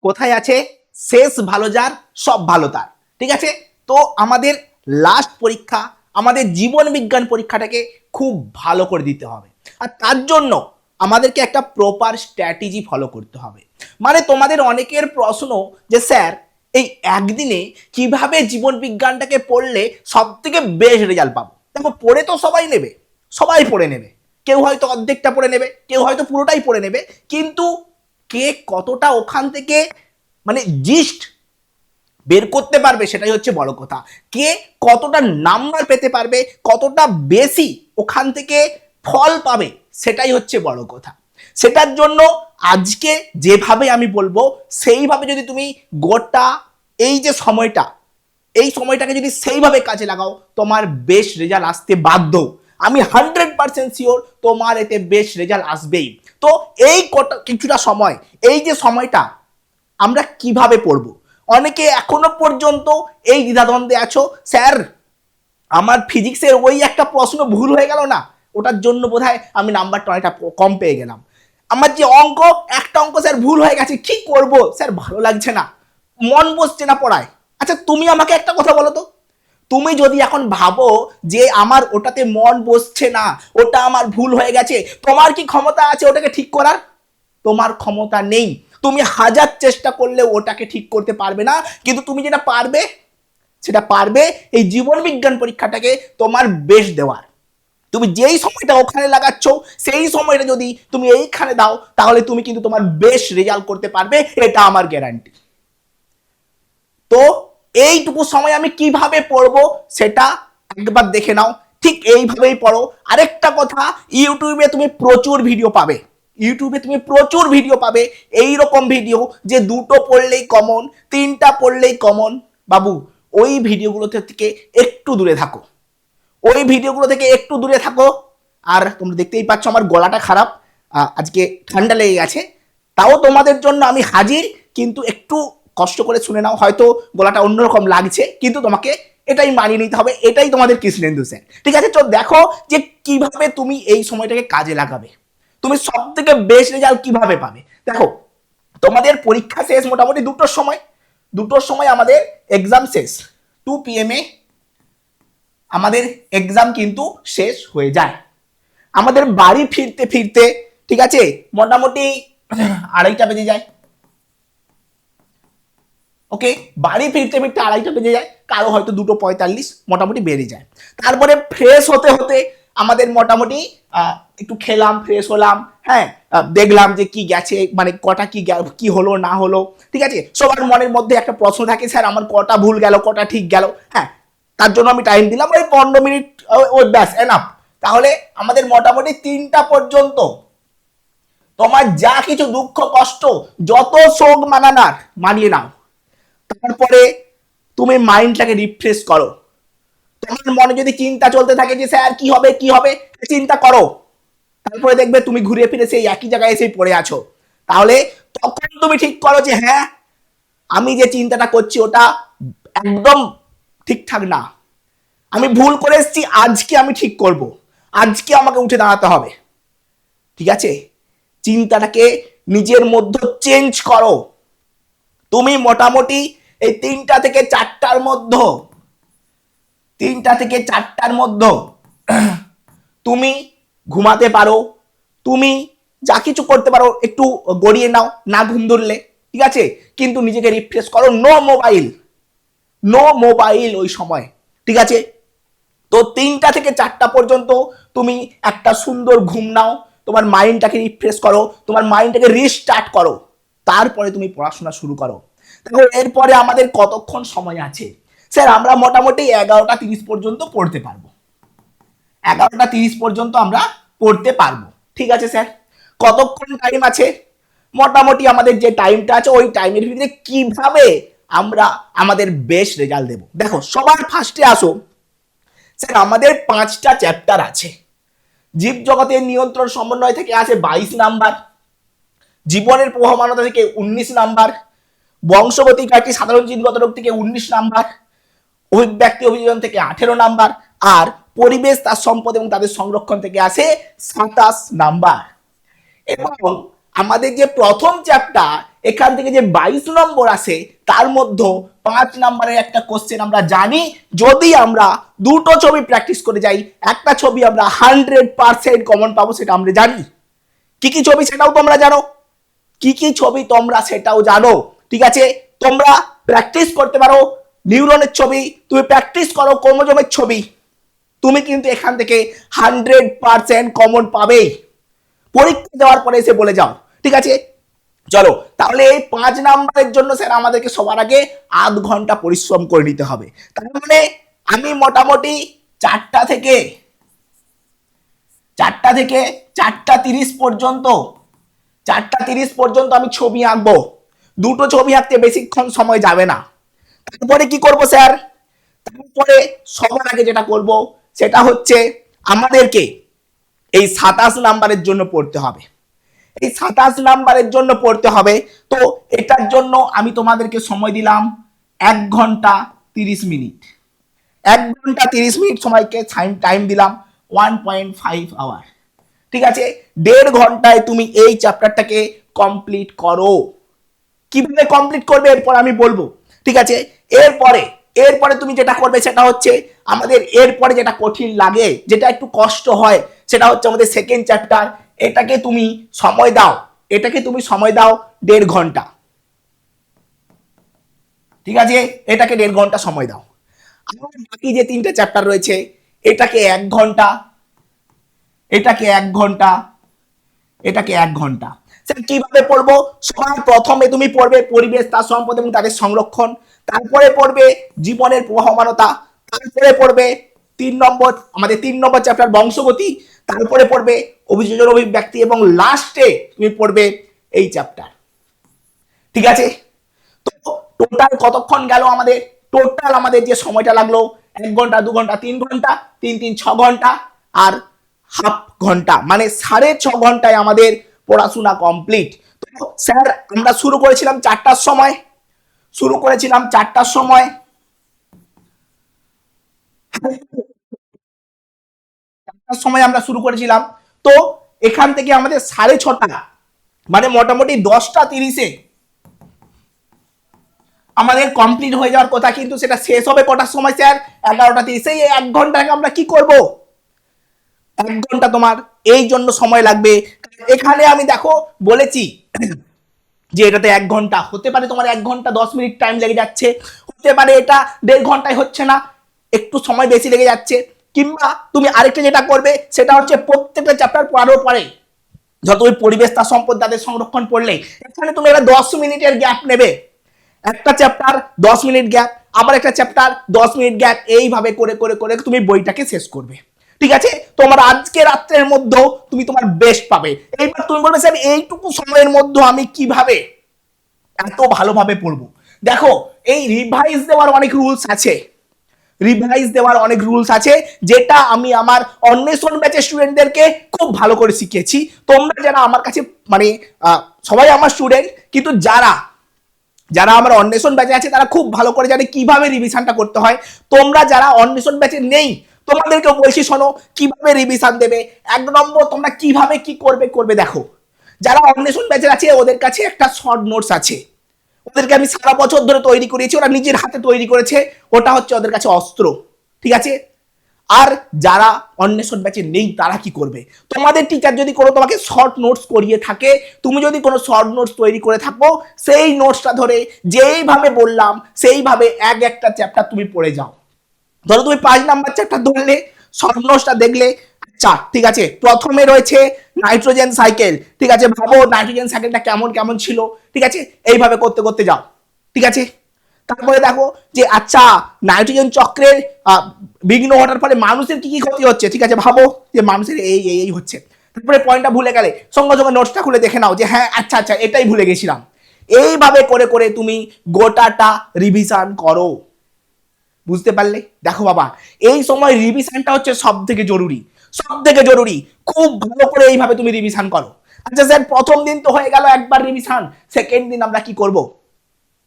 কোথায় আছে? শেষ ভালো যার সব ভালো তার। ঠিক আছে, তো আমাদের লাস্ট পরীক্ষা, আমাদের জীবন বিজ্ঞান পরীক্ষাটাকে খুব ভালো করে দিতে হবে, আর তার জন্য আমাদেরকে একটা প্রপার স্ট্র্যাটেজি ফলো করতে হবে। মানে তোমাদের অনেকের প্রশ্ন যে স্যার এই একদিনে কিভাবে জীবন বিজ্ঞানটাকে পড়লে সব থেকে বেস্ট রেজাল্ট পাবো। দেখো, পড়ে তো সবাই নেবে, সবাই পড়ে নেবে, কেউ হয়তো অর্ধেকটা পড়ে নেবে, কেউ হয়তো পুরোটাই পড়ে নেবে, কিন্তু কে কতটা ওখান থেকে মানে জিস্ট বের করতে পারবে সেটাই হচ্ছে বড় কথা। কে কতটা নাম্বার পেতে পারবে, কতটা বেশি ওখান থেকে ফল পাবে, সেটাই হচ্ছে বড় কথা। সেটার জন্য আজকে যেভাবে আমি বলবো সেইভাবে যদি তুমি গোটা এই যে সময়টা, এই সময়টাকে যদি সেইভাবে কাজে লাগাও, তোমার বেস্ট রেজাল্ট আসতে বাধ্য। আমি 100% শিওর তোমার এতে বেস্ট রেজাল্ট আসবেই। তো এই কটা কিছুটা সময়, এই যে সময়টা আমরা কিভাবে পড়বো, অনেকে এখনো পর্যন্ত এই দ্বিধাদ্বন্দ্বে আছো, স্যার আমার ফিজিক্সের ওই একটা প্রশ্ন ভুল হয়ে গেল না, ওটার জন্য বোধহয় আমি নাম্বারটা অনেকটা কম পেয়ে গেলাম। আমার যে অঙ্ক, একটা অঙ্ক স্যার ভুল হয়ে গেছে, কি করব স্যার, ভালো লাগছে না, মন বসছে না পড়ায়। আচ্ছা তুমি আমাকে একটা কথা বলো তো, তুমি যদি এখন ভাবো যে আমার ওটাতে মন বসছে না, ওটা আমার ভুল হয়ে গেছে, তোমার কি ক্ষমতা আছে ওটাকে ঠিক করার? তোমার ক্ষমতা নেই। তুমি হাজার চেষ্টা করলে ওটাকে ঠিক করতে পারবে না, কিন্তু তুমি যেটা পারবে সেটা পারবে এই জীবন বিজ্ঞান পরীক্ষাটাকে তোমার বেস্ট দেওয়ার। তুমি যেই সময়টা ওখানে লাগাচ্ছ সেই সময়টা যদি তুমি এইখানে দাও, তাহলে তুমি কিন্তু তোমার বেস্ট রেজাল্ট করতে পারবে, এটা আমার গ্যারান্টি। তো এইটুকু সময় আমি কিভাবে পড়বো সেটা একবার দেখে নাও, ঠিক এইভাবেই পড়ো। আরেকটা কথা, ইউটিউবে তুমি প্রচুর ভিডিও পাবে, ইউটিউবে তুমি প্রচুর ভিডিও পাবে এইরকম ভিডিও যে দুটো পড়লেই কমন, তিনটা পড়লেই কমন। বাবু ওই ভিডিওগুলো থেকে একটু দূরে থাকো, ওই ভিডিওগুলো থেকে একটু দূরে থাকো। আর তোমরা দেখতেই পাচ্ছ আমার গলাটা খারাপ, আজকে ঠান্ডা লেগে গেছে, তাও তোমাদের জন্য আমি হাজির, কিন্তু একটু কষ্ট করে শুনে নাও, হয়তো গলাটা অন্যরকম লাগছে, কিন্তু তোমাকে এটাই মানিয়ে নিতে হবে, এটাই তোমাদের কৃষ্ণেন্দু স্যার। ঠিক আছে, তো দেখো যে কিভাবে তুমি এই সময়টাকে কাজে লাগাবে, তুমি সব থেকে বেস্ট রেজাল্ট কিভাবে পাবে। দেখো, তোমাদের পরীক্ষা শেষ মোটামুটি দুটোর সময়, দুটোর সময় আমাদের এক্সাম শেষ, 2 PM আমাদের এক্সাম কিন্তু শেষ হয়ে যায়। আমাদের বাড়ি ফিরতে ফিরতে, ঠিক আছে, মোটামুটি 2:30 বেজে যায়। ওকে, বাড়ি ফিরতে ফিরতে 2:30 বেজে যায়, কারো হয়তো 2:45 মোটামুটি বেরিয়ে যায়। তারপরে ফ্রেশ হতে হতে আমাদের মোটামুটি একটু খেলাম, ফ্রেশ হলাম, হ্যাঁ, দেখলাম যে কি গেছে, মানে কটা কি হলো না হলো। ঠিক আছে, সবার মনের মধ্যে একটা প্রশ্ন থাকে, স্যার আমার কটা ভুল গেল, কটা ঠিক গেল। হ্যাঁ, তার জন্য আমি টাইম দিলাম ওই 15 মিনিট, ওই ব্যাস এনাফ। তাহলে আমাদের মোটামুটি 3টা পর্যন্ত তোমার যা কিছু দুঃখ কষ্ট, যত শোক মানানার মানিয়ে নাও। তারপরে তুমি মাইন্ডটাকে রিফ্রেশ করো। তোমার মনে যদি চিন্তা চলতে থাকে যে স্যার কি হবে কি হবে, চিন্তা করো, তারপরে দেখবে তুমি ঘুরে ফিরে সেই একই জায়গায় এসে পড়ে আছো। তাহলে তখন তুমি ঠিক করো যে হ্যাঁ, আমি যে চিন্তাটা করছি ওটা একদম ঠিকঠাক না, আমি ভুল করে এসেছি, আজকে আমি ঠিক করব, আজকে আমাকে উঠে দাঁড়াতে হবে। ঠিক আছে, চিন্তাটাকে নিজের মধ্যে চেঞ্জ করো। তুমি মোটামুটি এই 3টা থেকে 4টার মধ্যে তুমি ঘুমাতে পারো, তুমি যা কিছু করতে পারো, একটু গড়িয়ে নাও না ঘুম ধরলে, ঠিক আছে, কিন্তু নিজেকে রিফ্রেশ করো, নো মোবাইল, নো মোবাইল ওই সময়। ঠিক আছে, তো 3টা থেকে 4টা পর্যন্ত তুমি একটা সুন্দর ঘুম নাও, তোমার মাইন্ডটাকে রিফ্রেশ করো, তোমার মাইন্ডটাকে রিস্টার্ট করো, তারপরে তুমি পড়াশোনা শুরু করো। তাহলে এরপরে আমাদের কতক্ষণ সময় আছে? স্যার আমরা মোটামুটি 11টা 30 পর্যন্ত পড়তে পারবো, 11টা 30 পর্যন্ত আমরা পড়তে পারবো। ঠিক আছে স্যার, কতক্ষণ টাইম আছে? মোটামুটি আমাদের যে টাইমটা আছে ওই টাইমের ভিতরে কিভাবে আমরা আমাদের বেস্ট রেজাল্ট দেব। দেখো, সবার ফার্স্টে আসো, স্যার আমাদের 5টা চ্যাপ্টার আছে। জীবজগতের নিয়ন্ত্রণ সমন্বয় থেকে আছে 22 নাম্বার, জীবনের প্রবাহমানতা থেকে 19 নাম্বার, বংশগতি কাটি সাধারণ জিনগত রোগ থেকে 19 নাম্বার, অভিব্যক্তি অভিযোজন থেকে 18 নাম্বার, আর পরিবেশ তার সম্পদ এবং তাদের সংরক্ষণ থেকে আসে 27 নাম্বার। এবং আমাদের যে প্রথম চ্যাপ্টার এখান থেকে যে 22 নম্বর আসে তার মধ্যে 5 নম্বরের একটা কোশ্চেন আমরা জানি, যদি আমরা দুটো ছবি প্র্যাকটিস করে যাই একটা ছবি আমরা 100% কমন পাবো, সেটা আমরা জানি। কি কি ছবি সেটাও তোমরা জানো, কি কি ছবি তোমরা সেটাও জানো। ঠিক আছে, তোমরা প্র্যাকটিস করতে পারো নিউরনের ছবি, তুমি প্র্যাকটিস করো ক্রোমোজোমের ছবি, তুমি কিন্তু এখান থেকে 100% কমন পাবেই। পরীক্ষা দেওয়ার পরে এসে বলে যাও। ঠিক আছে, চলো তাহলে এই 5 নাম্বারের জন্য স্যার আমাদেরকে সবার আগে আধ ঘন্টা পরিশ্রম করে নিতে হবে। তার মানে আমি মোটামুটি 4টা থেকে 4:30 পর্যন্ত 4:30 পর্যন্ত আমি ছবি আঁকবো। দুটো ছবি আঁকতে বেশিক্ষণ সময় যাবে না। তারপরে কি করব স্যার, তারপরে সবার আগে যেটা করব সেটা হচ্ছে আমাদেরকে এই 27 নাম্বারের জন্য পড়তে হবে। এই 27 নাম্বারের জন্য পড়তে হবে। তো এটার জন্য আমি তোমাদেরকে সময় দিলাম 1 ঘন্টা 30 মিনিট। 1 ঘন্টা 30 মিনিট সময়কে টাইম দিলাম 1.5 আওয়ার। ঠিক আছে, 1.5 ঘন্টায় তুমি এই চ্যাপ্টারটাকে কমপ্লিট করো। কিভাবে কমপ্লিট করবে এরপর আমি বলবো। ঠিক আছে, এরপরে তুমি যেটা করবে সেটা হচ্ছে আমাদের এরপরে যেটা কঠিন লাগে, যেটা একটু কষ্ট হয়, সেটা হচ্ছে আমাদের সেকেন্ড চ্যাপ্টার। এটাকে তুমি সময় দাও 1.5 ঘন্টা। ঠিক আছে, এটাকে 1.5 ঘন্টা সময় দাও। আমার বাকি যে 3টে চ্যাপ্টার রয়েছে এটাকে 1 ঘন্টা, এটাকে 1 ঘন্টা, এটাকে 1 ঘন্টা। স্যার কিভাবে পড়বো? সবার প্রথমে তুমি পড়বে পরিবেশ, তার সম্পদ এবং তাদের সংরক্ষণ, তারপরে পড়বে জীবনের প্রবহমানতা, তারপরে পড়বে 3 নম্বর চ্যাপ্টার বংশগতি, তারপরে পড়বে অভিযোজন অভিব্যক্তি এবং লাস্টে তুমি পড়বে এই চ্যাপ্টার। ঠিক আছে, তো টোটাল কতক্ষণ গেল আমাদের? টোটাল আমাদের যে সময়টা লাগলো 1 ঘন্টা 2 ঘন্টা 3 ঘন্টা, 3 6 ঘন্টা আর হাফ ঘন্টা, মানে 6.5 ঘন্টায় আমাদের পড়াশোনা কমপ্লিট। তো স্যার আমরা শুরু করেছিলাম 4টার সময়, আমরা শুরু করেছিলাম। তো এখান থেকে আমাদের 6:30 মানে মোটামুটি 10:30 আমাদের কমপ্লিট হয়ে যাওয়ার কথা, কিন্তু সেটা শেষ হবে কটার সময় স্যার? 11:30। এই 1 ঘন্টাকে আমরা কি করব? 1 ঘন্টা তোমার এই জন্য সময় লাগবে। এখানে আমি দেখো বলেছি যে এটাতে 1 ঘন্টা, হতে পারে তোমার 1 ঘন্টা 10 মিনিট টাইম লেগে যাচ্ছে, হতে পারে এটা 1.5 ঘন্টায় হচ্ছে না, একটু সময় বেশি লেগে যাচ্ছে। কিংবা তুমি আরেকটা যেটা করবে সেটা হচ্ছে প্রত্যেকটা চ্যাপ্টার পড়ার পরে, যত তুমি পরিবেশ তার সম্পদ তাদের সংরক্ষণ পড়লে, এখানে তুমি একটা 10 মিনিটের গ্যাপ নেবে। একটা চ্যাপ্টার 10 মিনিট গ্যাপ, আবার একটা চ্যাপ্টার 10 মিনিট গ্যাপ, এইভাবে করে করে করে তুমি বইটাকে শেষ করবে। ঠিক আছে, তোমার আজকে রাত্রের মধ্যে তুমি তোমার বেস্ট পাবে। এইবার তুমি বলবে স্যার এইটুকু সময়ের মধ্যে আমি কিভাবে এত ভালোভাবে পড়বো? দেখো, এই রিভাইজ দেওয়ার অনেক রুলস আছে, যেটা আমি আমার অন্বেষণ ব্যাচের স্টুডেন্টদেরকে খুব ভালো করে শিখিয়েছি। তোমরা যারা আমার কাছে মানে সবাই আমার স্টুডেন্ট, কিন্তু যারা আমার অন্বেষণ ব্যাচে আছে তারা খুব ভালো করে জানে কিভাবে রিভিশনটা করতে হয়। তোমরা যারা অন্বেষণ ব্যাচে নেই তোমাদেরকে বলছি শোনো কিভাবে রিভিশন দেবে। 1 নম্বর তোমরা কিভাবে কি করবে দেখো, যারা অন্বেষণ ব্যাচে আছে ওদের কাছে একটা শর্ট নোটস আছে, ওদেরকে আমি সারা বছর ধরে তৈরি করিয়েছি, ওরা নিজের হাতে তৈরি করেছে, ওটা হচ্ছে ওদের কাছে অস্ত্র। ঠিক আছে, আর যারা অন্বেষণ ব্যাচে নেই তারা কি করবে? তোমাদের টিচার যদি কোনো তোমাকে শর্ট নোটস করিয়ে থাকে, তুমি যদি কোনো শর্ট নোটস তৈরি করে থাকো, সেই নোটসটা ধরে যেইভাবে বললাম সেইভাবে একটা চ্যাপ্টার তুমি পড়ে যাও। ধরো তুমি 5 নাম্বার চ্যাপ্টার ধরলে, শর্ট নোটসটা দেখলে, আচ্ছা ঠিক আছে প্রথমে রয়েছে নাইট্রোজেন সাইকেল, ঠিক আছে ভাবো নাইট্রোজেন সাইকেলটা কেমন কেমন ছিল। ঠিক আছে, এইভাবে করতে করতে যাও। ঠিক আছে, তারপরে দেখো যে আচ্ছা নাইট্রোজেন চক্রের বিঘ্ন ঘটার ফলে মানুষের কি কি ক্ষতি হচ্ছে। ঠিক আছে, ভাবো যে মানুষের এই হচ্ছে। তারপরে পয়েন্টটা ভুলে গেলে সঙ্গে সঙ্গে নোটসটা খুলে দেখে নাও যে হ্যাঁ আচ্ছা এটাই ভুলে গেছিলাম। এইভাবে করে করে তুমি গোটাটা রিভিশন করো। বুঝতে পারলে? দেখো বাবা, এই সময় রিভিশনটা হচ্ছে সব থেকে জরুরি। খুব ভালো করে এইভাবে তুমি রিভিশন করো। আচ্ছা স্যার প্রথম দিন তো হয়ে গেল একবার রিভিশন, সেকেন্ড দিন আমরা কি করব?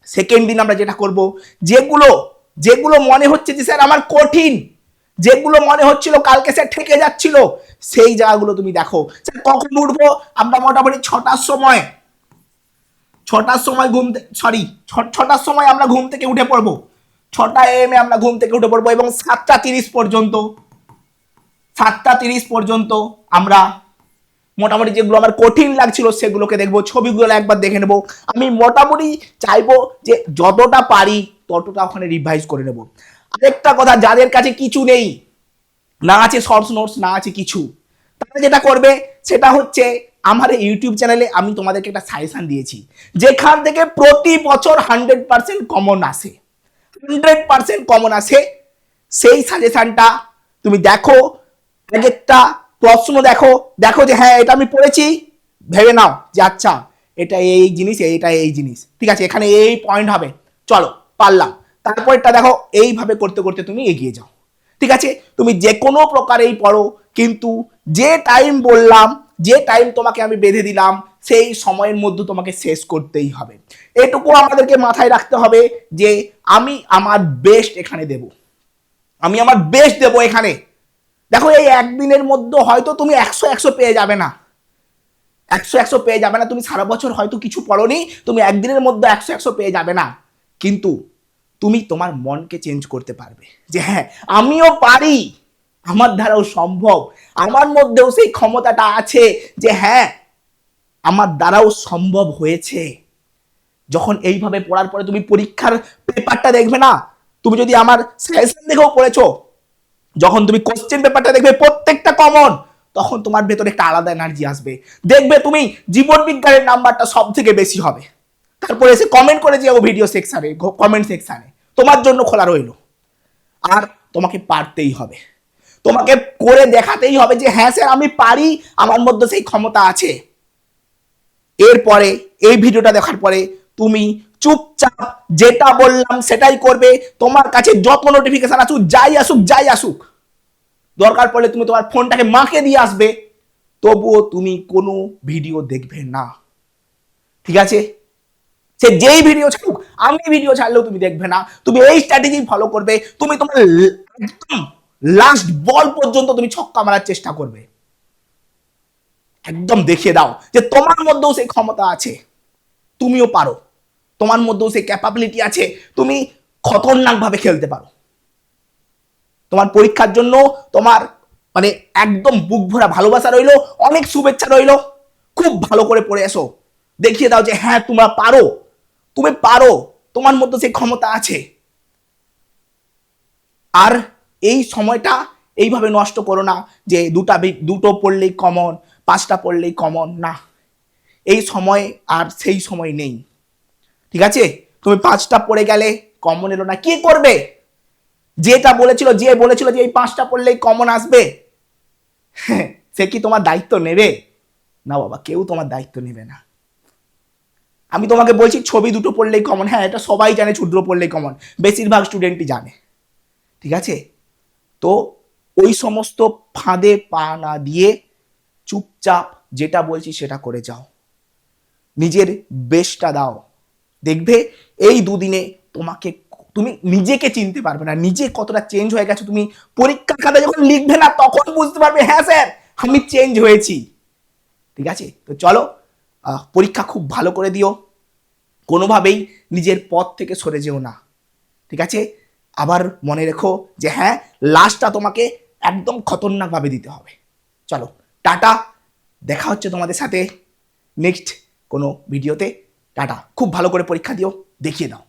সেকেন্ড দিন আমরা যেটা করব, যেগুলো মনে হচ্ছে যে স্যার আমার কঠিন, যেগুলো মনে হচ্ছিল কালকে স্যার ঠেকে যাচ্ছিল, সেই জায়গাগুলো তুমি দেখো। স্যার কখন উঠবো? আমরা মোটামুটি 6টার সময় ছটার সময় আমরা ঘুম থেকে উঠে পড়বো। 6টা AM আমরা ঘুম থেকে উঠে পড়বো এবং 7টা 30 পর্যন্ত আমরা মোটামুটি যেগুলো আমার কঠিন লাগছিল সেগুলোকে দেখবো, ছবিগুলো একবার দেখে নেবো। আমি মোটামুটি চাইবো যে যতটা পারি ততটা ওখানে রিভাইজ করে নেবো। আরেকটা কথা, যাদের কাছে কিছু নেই, না আছে শর্টস নোটস, না আছে কিছু, তারা যেটা করবে সেটা হচ্ছে আমার ইউটিউব চ্যানেলে আমি তোমাদেরকে একটা সাজেশন দিয়েছি, যেখান থেকে প্রতি বছর 100% কমন আসে, 100% কমন আসে। সেই সাজেশনটা তুমি দেখো, এক একটা প্রশ্ন দেখো, দেখো যে হ্যাঁ এটা আমি পড়েছি, ভেবে নাও যে আচ্ছা এটা এই জিনিস, এটা এই জিনিস, ঠিক আছে, এখানে এই পয়েন্ট হবে, চলো পারলাম। তারপরটা দেখো, এইভাবে করতে করতে তুমি এগিয়ে যাও। ঠিক আছে, তুমি যে কোনো প্রকারেই পড়ো, কিন্তু যে টাইম বললাম, যে টাইম তোমাকে আমি বেঁধে দিলাম, সেই সময়ের মধ্যে তোমাকে শেষ করতেই হবে। এটুকু আমাদেরকে মাথায় রাখতে হবে যে আমি আমার বেস্ট এখানে দেব, আমি আমার বেস্ট দেবো এখানে। দেখো এই একদিনের মধ্যে হয়তো তুমি 100 পেয়ে যাবে না, 100 পেয়ে যাবে না, তুমি সারা বছর হয়তো কিছু পড়োনি, তুমি একদিনের মধ্যে 100 পেয়ে যাবে না, কিন্তু তুমি তোমার মনকে চেঞ্জ করতে পারবে যে হ্যাঁ আমিও পারি, আমার দ্বারাও সম্ভব, আমার মধ্যেও সেই ক্ষমতাটা আছে যে হ্যাঁ আমার দ্বারাও সম্ভব হয়েছে। যখন এইভাবে পড়ার পরে তুমি পরীক্ষার পেপারটা দেখবে না, তুমি যদি আমার সাজেশন দেখেও পড়েছো, যখন তুমি কোশ্চেন পেপারটা দেখবে প্রত্যেকটা কমন, তখন তোমার ভেতরে একটা আলাদা এনার্জি আসবে, দেখবে তুমি জীবন বিজ্ঞানের নাম্বারটা সব থেকে বেশি হবে। তারপরে এসে কমেন্ট করে যাও ভিডিও সেকশনে, কমেন্ট সেকশনে তোমার জন্য খোলা রইল। আর তোমাকে পারতেই হবে, তোমাকে করে দেখাতেই হবে যে হ্যাঁ স্যার আমি পারি, আমার মধ্যে সেই ক্ষমতা আছে। এরপরে এই ভিডিওটা দেখার পরে তুমি চুপচাপ যেটা বললাম সেটাই করবে, তোমার কাছে যত নোটিফিকেশন আসুক, যাই আসুক, দরকার পড়লে তুমি তোমার ফোনটাকে মাকে দিয়ে আসবে, তবুও তুমি কোনো ভিডিও দেখবে না। ঠিক আছে, সে যেই ভিডিও ছাড়ুক, আমি ভিডিও ছাড়লেও তুমি দেখবে না, তুমি এই স্ট্র্যাটেজি ফলো করবে, তুমি তোমার একদম লাস্ট বল পর্যন্ত তুমি ছক্কা মারার চেষ্টা করবে। একদম দেখিয়ে দাও যে তোমার মধ্যেও সেই ক্ষমতা আছে, তুমিও পারো, তোমার মধ্যেও সেই ক্যাপাবিলিটি আছে, তুমি খতরনাক ভাবে খেলতে পারো। তোমার পরীক্ষার জন্য তোমার মানে একদম বুক ভরা ভালোবাসা রইলো, অনেক শুভেচ্ছা রইলো, খুব ভালো করে পড়ে এসো, দেখিয়ে দাও যে হ্যাঁ তোমরা পারো, তুমি পারো, তোমার মধ্যে সেই ক্ষমতা আছে। আর এই সময়টা এইভাবে নষ্ট করো না যে দুটো পড়লেই কমন, 5টা পড়লেই কমন, না, এই সময় আর সেই সময় নেই। ঠিক আছে, তুমি 5টা পড়ে গেলে কমন এলো না, কি করবে? যে বলেছিল যে এই 5টা পড়লেই কমন আসবে, সে কি তোমার দায়িত্ব নেবে? না বাবা, কেউ তোমার দায়িত্ব নেবে না। আমি তোমাকে বলছি ছবি 2টো পড়লেই কমন, হ্যাঁ এটা সবাই জানে, ক্ষুদ্র পড়লেই কমন, বেশিরভাগ স্টুডেন্টই জানে। ঠিক আছে, তো ওই সমস্ত ফাঁদে পা না দিয়ে চুপচাপ যেটা বলছি সেটা করে যাও, নিজের বেস্টটা দাও, দেখবে এই দুদিনে তুমি নিজেকে চিনতে পারবে না, নিজে কতটা চেঞ্জ হয়ে গেছে। তুমি পরীক্ষার খাতায় যখন লিখবে না তখন বুঝতে পারবে হ্যাঁ স্যার আমি চেঞ্জ হয়েছি। ঠিক আছে, তো চলো পরীক্ষা খুব ভালো করে দিও, কোনোভাবেই নিজের পথ থেকে সরে যেও না। ঠিক আছে, আবার মনে রেখো যে হ্যাঁ লাস্টটা তোমাকে একদম খতরনাকভাবে দিতে হবে। চলো টাটা, দেখা হচ্ছে তোমাদের সাথে নেক্সট কোনো ভিডিওতে। টাটা, খুব ভালো করে পরীক্ষা দিও, দেখিয়ে দাও।